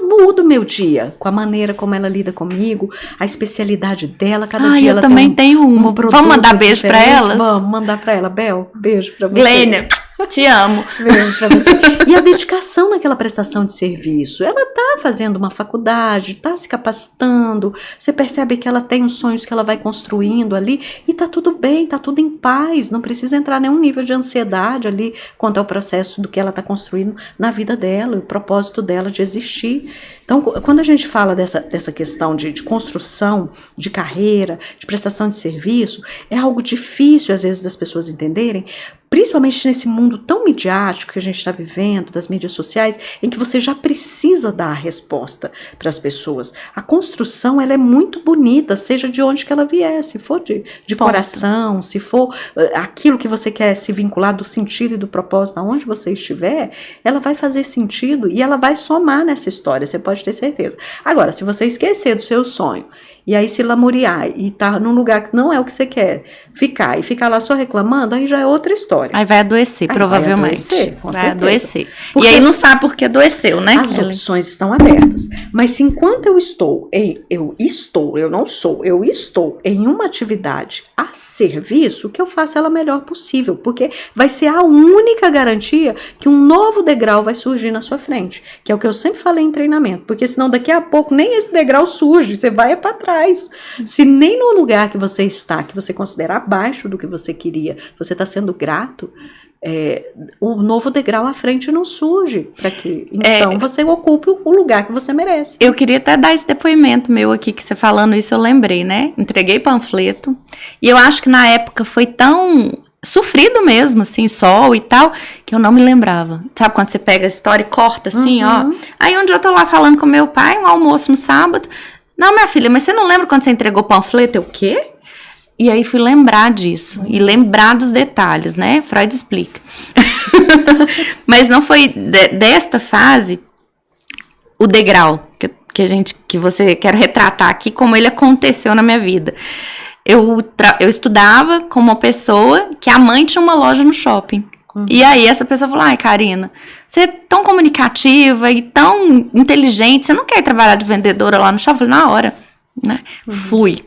muda o meu dia, com a maneira como ela lida comigo, a especialidade dela, cada dia ela tem. Eu também tenho uma. Vamos mandar beijo para elas? Vamos mandar para ela, Bel. Beijo para você. Glênia, te amo. Beijo pra você. E a dedicação naquela prestação de serviço. Ela tá fazendo uma faculdade, tá se capacitando. Você percebe que ela tem os sonhos que ela vai construindo ali e tá tudo bem, tá tudo em paz. Não precisa entrar nenhum nível de ansiedade ali quanto ao processo do que ela tá construindo na vida dela, o propósito dela de existir. Então, quando a gente fala dessa questão de construção, de carreira, de prestação de serviço, é algo difícil, às vezes, das pessoas entenderem, principalmente nesse mundo tão midiático que a gente está vivendo, das mídias sociais, em que você já precisa dar a resposta para as pessoas. A construção, ela é muito bonita, seja de onde que ela vier, se for de coração, se for aquilo que você quer se vincular do sentido e do propósito, aonde você estiver, ela vai fazer sentido e ela vai somar nessa história, você pode ter certeza. Agora, se você esquecer do seu sonho, e aí se lamuriar e tá num lugar que não é o que você quer ficar lá só reclamando, aí já é outra história. Aí vai adoecer, provavelmente. Vai adoecer. E aí não sabe por que adoeceu, né? As opções estão abertas. Mas se enquanto eu estou em uma atividade a serviço, o que eu faço é ela melhor possível, porque vai ser a única garantia que um novo degrau vai surgir na sua frente, que é o que eu sempre falei em treinamento, porque senão daqui a pouco nem esse degrau surge, você vai para trás. Se nem no lugar que você está, que você considera abaixo do que você queria, você está sendo grato, o novo degrau à frente não surge para que então você ocupe o lugar que você merece. Eu queria até dar esse depoimento meu aqui, que você falando isso eu lembrei, né? Entreguei panfleto e eu acho que na época foi tão sofrido mesmo, assim, sol e tal, que eu não me lembrava. Sabe quando você pega a história e corta assim, ó? Aí um dia eu tô lá falando com meu pai, um almoço no sábado. Não, minha filha, mas você não lembra quando você entregou panfleto? Eu, o quê? E aí fui lembrar disso, e lembrar dos detalhes, né? Freud explica. Mas não foi desta fase o degrau que você quer retratar aqui, como ele aconteceu na minha vida. Eu estudava com uma pessoa que a mãe tinha uma loja no shopping. E aí essa pessoa falou, ai, Karina, você é tão comunicativa e tão inteligente, você não quer ir trabalhar de vendedora lá no shopping? Eu falei, na hora, né? Fui.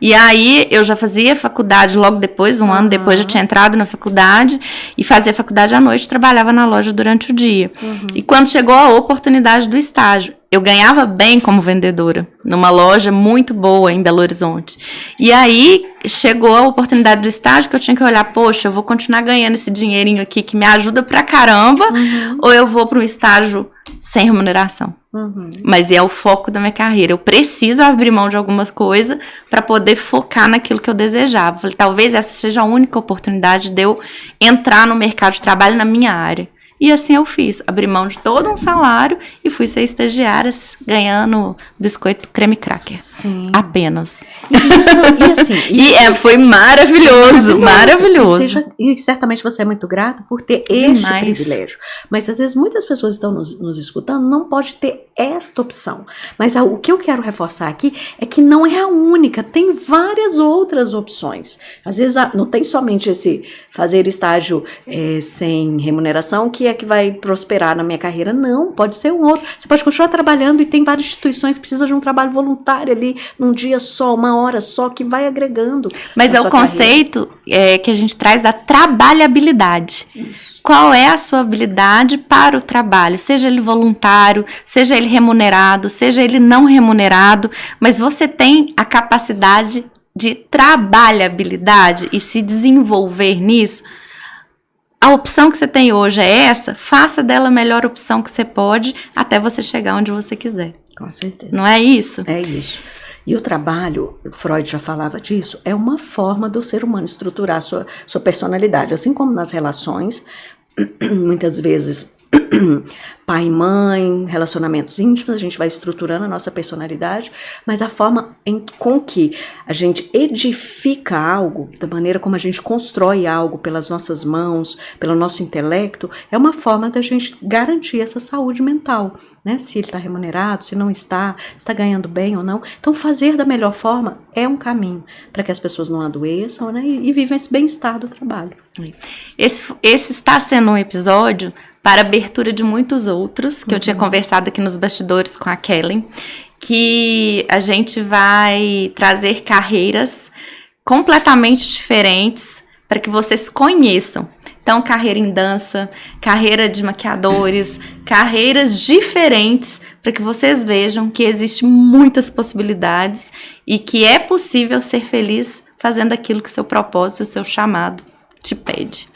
E aí eu já fazia faculdade logo depois, um ano depois eu tinha entrado na faculdade e fazia faculdade à noite, trabalhava na loja durante o dia. E quando chegou a oportunidade do estágio, eu ganhava bem como vendedora, numa loja muito boa em Belo Horizonte. E aí chegou a oportunidade do estágio que eu tinha que olhar, poxa, eu vou continuar ganhando esse dinheirinho aqui que me ajuda pra caramba, ou eu vou para um estágio sem remuneração. Mas é o foco da minha carreira. Eu preciso abrir mão de algumas coisas para poder focar naquilo que eu desejava. Falei, talvez essa seja a única oportunidade de eu entrar no mercado de trabalho na minha área. E assim eu fiz, abri mão de todo um salário e fui ser estagiária ganhando biscoito creme cracker. Sim. Apenas. Foi maravilhoso. E certamente você é muito grato por ter este privilégio. Mas às vezes muitas pessoas estão nos escutando, não pode ter esta opção. Mas o que eu quero reforçar aqui é que não é a única, tem várias outras opções. Às vezes não tem somente esse fazer estágio sem remuneração que vai prosperar na minha carreira. Não, pode ser um outro. Você pode continuar trabalhando e tem várias instituições que precisam de um trabalho voluntário ali, num dia só, uma hora só, que vai agregando. Mas é o conceito que a gente traz da trabalhabilidade. Isso. Qual é a sua habilidade para o trabalho? Seja ele voluntário, seja ele remunerado, seja ele não remunerado, mas você tem a capacidade de trabalhabilidade e se desenvolver nisso. A opção que você tem hoje é essa, faça dela a melhor opção que você pode até você chegar onde você quiser. Com certeza. Não é isso? É isso. E o trabalho, Freud já falava disso, é uma forma do ser humano estruturar sua personalidade. Assim como nas relações, muitas vezes pai e mãe, relacionamentos íntimos, a gente vai estruturando a nossa personalidade, mas a forma com que a gente edifica algo, da maneira como a gente constrói algo pelas nossas mãos, pelo nosso intelecto, é uma forma da gente garantir essa saúde mental, né? Se ele está remunerado, se não está ganhando bem ou não. Então, fazer da melhor forma é um caminho para que as pessoas não adoeçam, né? E vivam esse bem-estar do trabalho. Esse está sendo um episódio para abertura de muitos outros, que eu tinha conversado aqui nos bastidores com a Kellen, que a gente vai trazer carreiras completamente diferentes para que vocês conheçam. Então, carreira em dança, carreira de maquiadores, carreiras diferentes, para que vocês vejam que existem muitas possibilidades e que é possível ser feliz fazendo aquilo que o seu propósito, o seu chamado te pede.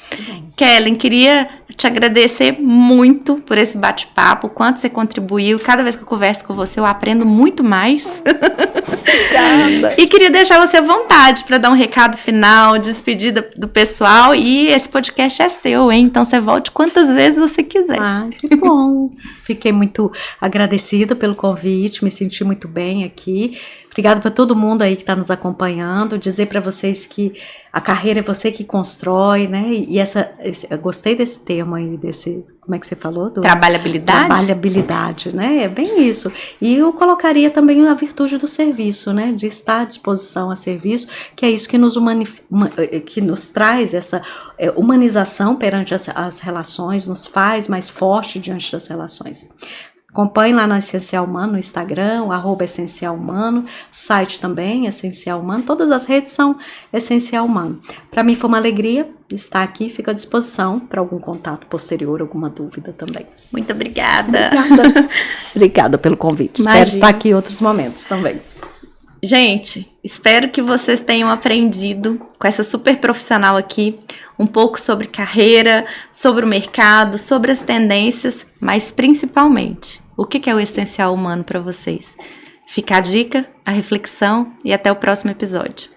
Kellen, queria te agradecer muito por esse bate-papo, quanto você contribuiu. Cada vez que eu converso com você, eu aprendo muito mais. Obrigada. E queria deixar você à vontade para dar um recado final, despedida do pessoal. E esse podcast é seu, hein? Então você volte quantas vezes você quiser. Ah, que bom. Fiquei muito agradecida pelo convite, me senti muito bem aqui. Obrigada para todo mundo aí que está nos acompanhando. Dizer para vocês que a carreira é você que constrói, né? E eu gostei desse termo aí, como é que você falou? Trabalhabilidade? Trabalhabilidade, né? É bem isso. E eu colocaria também a virtude do serviço, né? De estar à disposição a serviço, que é isso que nos traz essa humanização perante as relações, nos faz mais forte diante das relações. Acompanhe lá no Essencial Humano, no Instagram, o @Essencial Humano, site também, Essencial Humano, todas as redes são Essencial Humano. Para mim foi uma alegria estar aqui, fico à disposição para algum contato posterior, alguma dúvida também. Muito obrigada. Obrigada pelo convite. Imagina. Espero estar aqui em outros momentos também. Gente, espero que vocês tenham aprendido com essa super profissional aqui um pouco sobre carreira, sobre o mercado, sobre as tendências, mas principalmente, o que é o essencial humano para vocês? Fica a dica, a reflexão e até o próximo episódio.